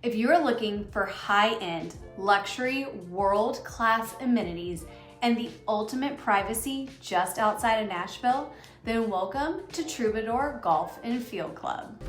If you're looking for high-end, luxury, world-class amenities and the ultimate privacy just outside of Nashville, then welcome to Troubadour Golf and Field Club.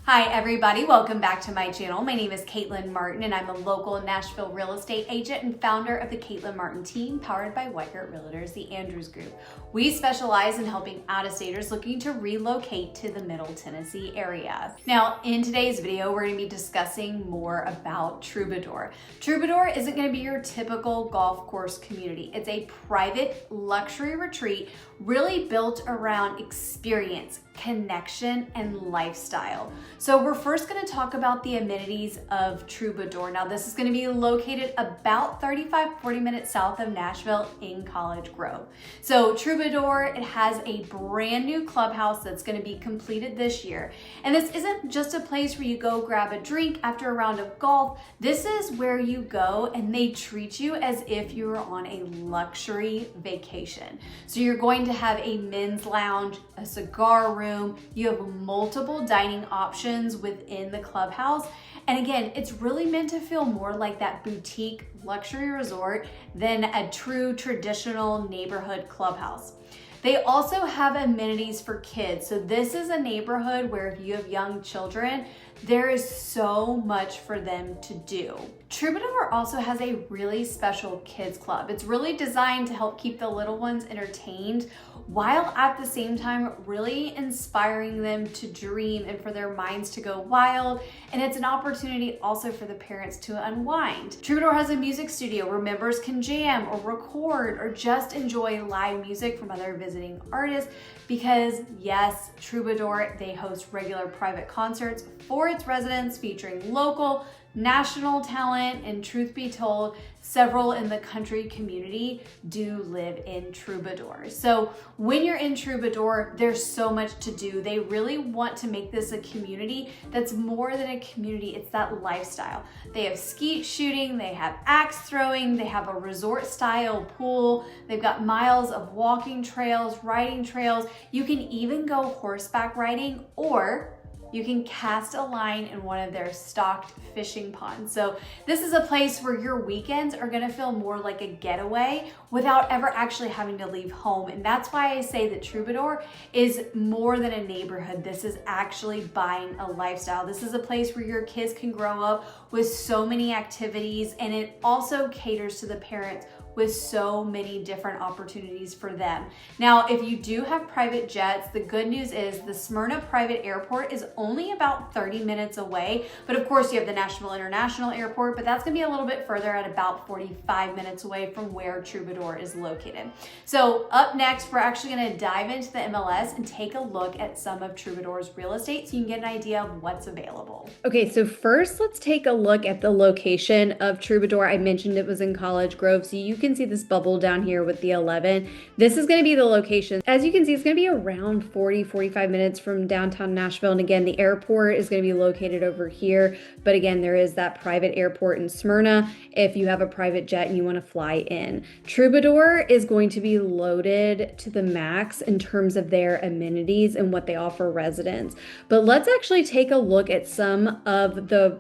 Hi everybody, welcome back to my channel. My name is Caitlin Martin and I'm a local Nashville real estate agent and founder of the Caitlin Martin team powered by Weigert Realtors, the Andrews Group. We specialize in helping out-of-staters looking to relocate to the Middle Tennessee area. Now in today's video, we're going to be discussing more about Troubadour. Troubadour isn't going to be your typical golf course community. It's a private luxury retreat really built around experience, connection, and lifestyle. So we're first going to talk about the amenities of Troubadour. Now this is going to be located about 35-40 minutes south of Nashville in College Grove. So Troubadour, it has a brand new clubhouse that's going to be completed this year. And this isn't just a place where you go grab a drink after a round of golf. This is where you go and they treat you as if you were on a luxury vacation. So you're going to have a men's lounge, a cigar room, you have multiple dining options within the clubhouse. And again, it's really meant to feel more like that boutique luxury resort than a true traditional neighborhood clubhouse. They also have amenities for kids. So this is a neighborhood where if you have young children, there is so much for them to do. Troubadour also has a really special kids club. It's really designed to help keep the little ones entertained while at the same time really inspiring them to dream and for their minds to go wild. And it's an opportunity also for the parents to unwind. Troubadour has a music studio where members can jam or record or just enjoy live music from other visiting artists because yes, Troubadour, they host regular private concerts for its residents featuring local, national talent, and truth be told, several in the country community do live in Troubadour. So when you're in Troubadour, there's so much to do. They really want to make this a community that's more than a community, it's that lifestyle. They have skeet shooting, they have axe throwing, they have a resort style pool, they've got miles of walking trails, riding trails. You can even go horseback riding or you can cast a line in one of their stocked fishing ponds. So this is a place where your weekends are gonna feel more like a getaway without ever actually having to leave home. And that's why I say that Troubadour is more than a neighborhood. This is actually buying a lifestyle. This is a place where your kids can grow up with so many activities, and it also caters to the parents with so many different opportunities for them. Now, if you do have private jets, the good news is the Smyrna private airport is only about 30 minutes away. But of course you have the Nashville International Airport, but that's gonna be a little bit further at about 45 minutes away from where Troubadour is located. So up next, we're actually gonna dive into the MLS and take a look at some of Troubadour's real estate so you can get an idea of what's available. Okay, so first let's take a look at the location of Troubadour. I mentioned it was in College Grove, so you can see this bubble down here with the 11. This is going to be the location. As you can see, it's going to be around 40-45 minutes from downtown Nashville. And again, the airport is going to be located over here. But again, there is that private airport in Smyrna if you have a private jet and you want to fly in. Troubadour is going to be loaded to the max in terms of their amenities and what they offer residents. But let's actually take a look at some of the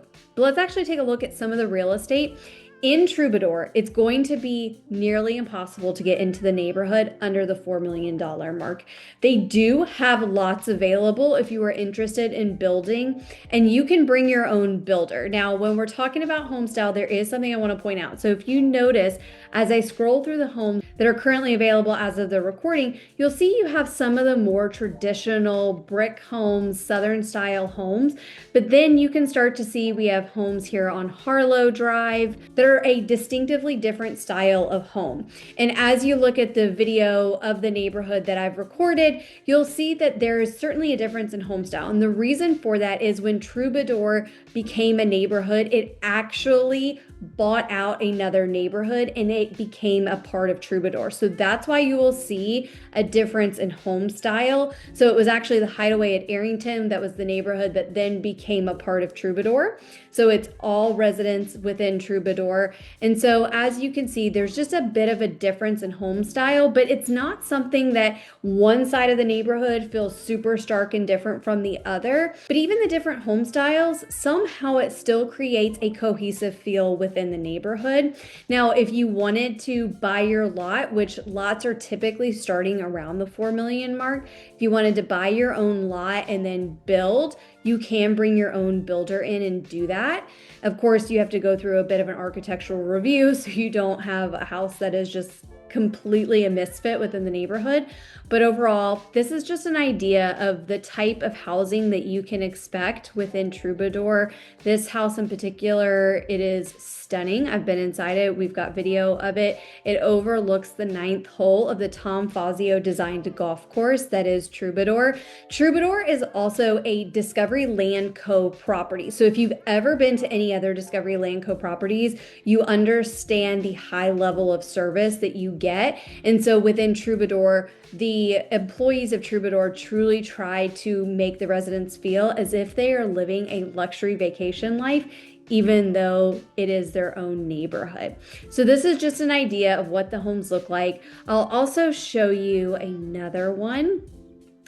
real estate. In Troubadour, it's going to be nearly impossible to get into the neighborhood under the $4 million mark. They do have lots available if you are interested in building, and you can bring your own builder. Now, when we're talking about home style, there is something I want to point out. So if you notice, as I scroll through the homes that are currently available as of the recording, you'll see you have some of the more traditional brick homes, Southern style homes, but then you can start to see we have homes here on Harlow Drive that they're a distinctively different style of home. And as you look at the video of the neighborhood that I've recorded, you'll see that there is certainly a difference in home style. And the reason for that is when Troubadour became a neighborhood, it actually bought out another neighborhood and it became a part of Troubadour. So that's why you will see a difference in home style. So it was actually the Hideaway at Arrington that was the neighborhood that then became a part of Troubadour. So it's all residents within Troubadour. And so as you can see, there's just a bit of a difference in home style, but it's not something that one side of the neighborhood feels super stark and different from the other. But even the different home styles, somehow it still creates a cohesive feel within the neighborhood. Now, if you wanted to buy your lot, which lots are typically starting around the 4 million mark, if you wanted to buy your own lot and then build, you can bring your own builder in and do that. Of course, you have to go through a bit of an architectural review so you don't have a house that is just completely a misfit within the neighborhood. But overall, this is just an idea of the type of housing that you can expect within Troubadour. This house in particular, it is stunning. I've been inside it. We've got video of it. It overlooks the 9th hole of the Tom Fazio designed golf course that is Troubadour. Troubadour is also a Discovery Land Co. property. So if you've ever been to any other Discovery Land Co. properties, you understand the high level of service that you get. And so within Troubadour, the employees of Troubadour truly try to make the residents feel as if they are living a luxury vacation life, even though it is their own neighborhood. So this is just an idea of what the homes look like. I'll also show you another one.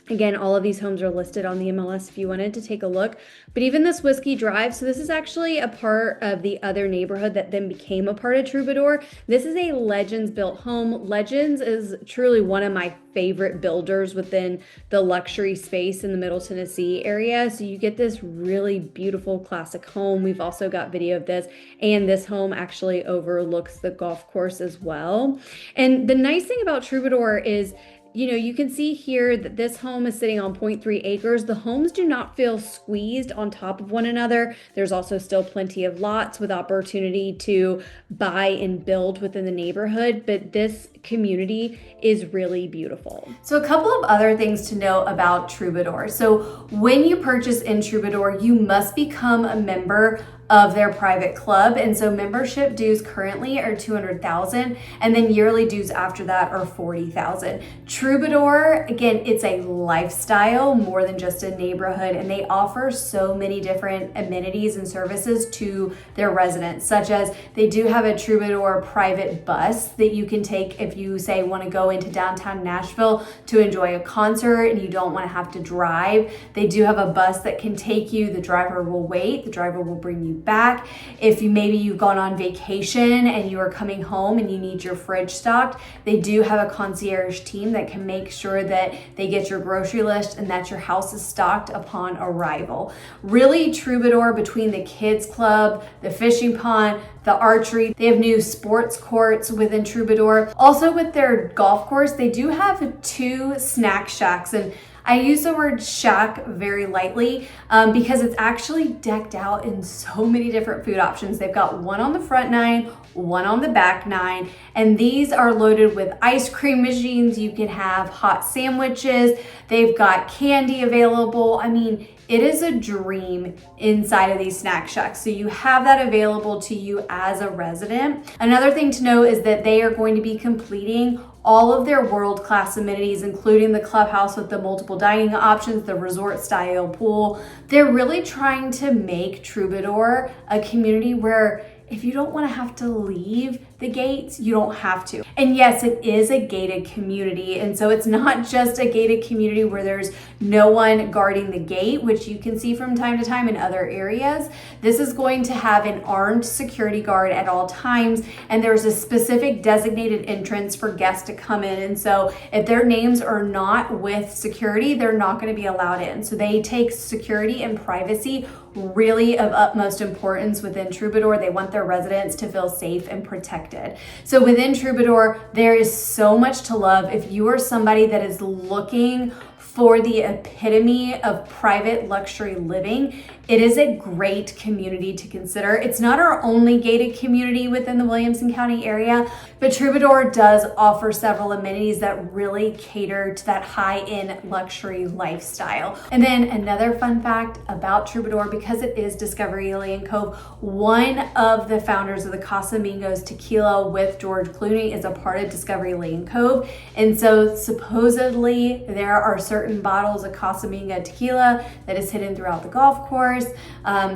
Again, all of these homes are listed on the MLS if you wanted to take a look. But even this Whiskey Drive, so this is actually a part of the other neighborhood that then became a part of Troubadour. This is a Legends built home. Legends is truly one of my favorite builders within the luxury space in the Middle Tennessee area. So you get this really beautiful classic home. We've also got video of this, and this home actually overlooks the golf course as well. And the nice thing about Troubadour is, you know, you can see here that this home is sitting on 0.3 acres. The homes do not feel squeezed on top of one another. There's also still plenty of lots with opportunity to buy and build within the neighborhood, but this community is really beautiful. So a couple of other things to know about Troubadour. So when you purchase in Troubadour, you must become a member of their private club. And so membership dues currently are $200,000, and then yearly dues after that are $40,000. Troubadour, again, it's a lifestyle more than just a neighborhood, and they offer so many different amenities and services to their residents, such as they do have a Troubadour private bus that you can take if you say want to go into downtown Nashville to enjoy a concert and you don't want to have to drive. They do have a bus that can take you. The driver will wait. The driver will bring you back. If you've gone on vacation and you are coming home and you need your fridge stocked, they do have a concierge team that can make sure that they get your grocery list and that your house is stocked upon arrival. Really, Troubadour, between the kids club, the fishing pond, the archery, they have new sports courts within Troubadour. Also with their golf course, they do have 2 snack shacks, and I use the word shack very lightly because it's actually decked out in so many different food options. They've got one on the front 9, one on the back 9, and these are loaded with ice cream machines. You can have hot sandwiches. They've got candy available. I mean, it is a dream inside of these snack shacks. So you have that available to you as a resident. Another thing to know is that they are going to be completing all of their world-class amenities, including the clubhouse with the multiple dining options, the resort-style pool. They're really trying to make Troubadour a community where if you don't want to have to leave the gates, you don't have to. And yes, it is a gated community. And so it's not just a gated community where there's no one guarding the gate, which you can see from time to time in other areas. This is going to have an armed security guard at all times. And there's a specific designated entrance for guests to come in. And so if their names are not with security, they're not going to be allowed in. So they take security and privacy really of utmost importance within Troubadour. They want their residents to feel safe and protected. So within Troubadour, there is so much to love. If you are somebody that is looking for the epitome of private luxury living. It is a great community to consider. It's not our only gated community within the Williamson County area, but Troubadour does offer several amenities that really cater to that high-end luxury lifestyle. And then another fun fact about Troubadour, because it is Discovery Alien Cove, one of the founders of the Casamigos Tequila with George Clooney is a part of Discovery Alien Cove. And so supposedly there are certain bottles of Casamigo tequila that is hidden throughout the golf course.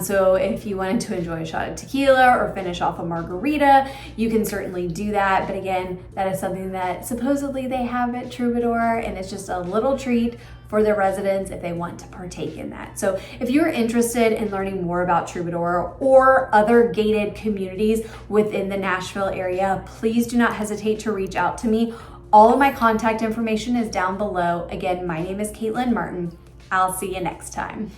So if you wanted to enjoy a shot of tequila or finish off a margarita, you can certainly do that. But again, that is something that supposedly they have at Troubadour, and it's just a little treat for their residents if they want to partake in that. So if you're interested in learning more about Troubadour or other gated communities within the Nashville area, please do not hesitate to reach out to me. All of my contact information is down below. Again, my name is Caitlin Martin. I'll see you next time.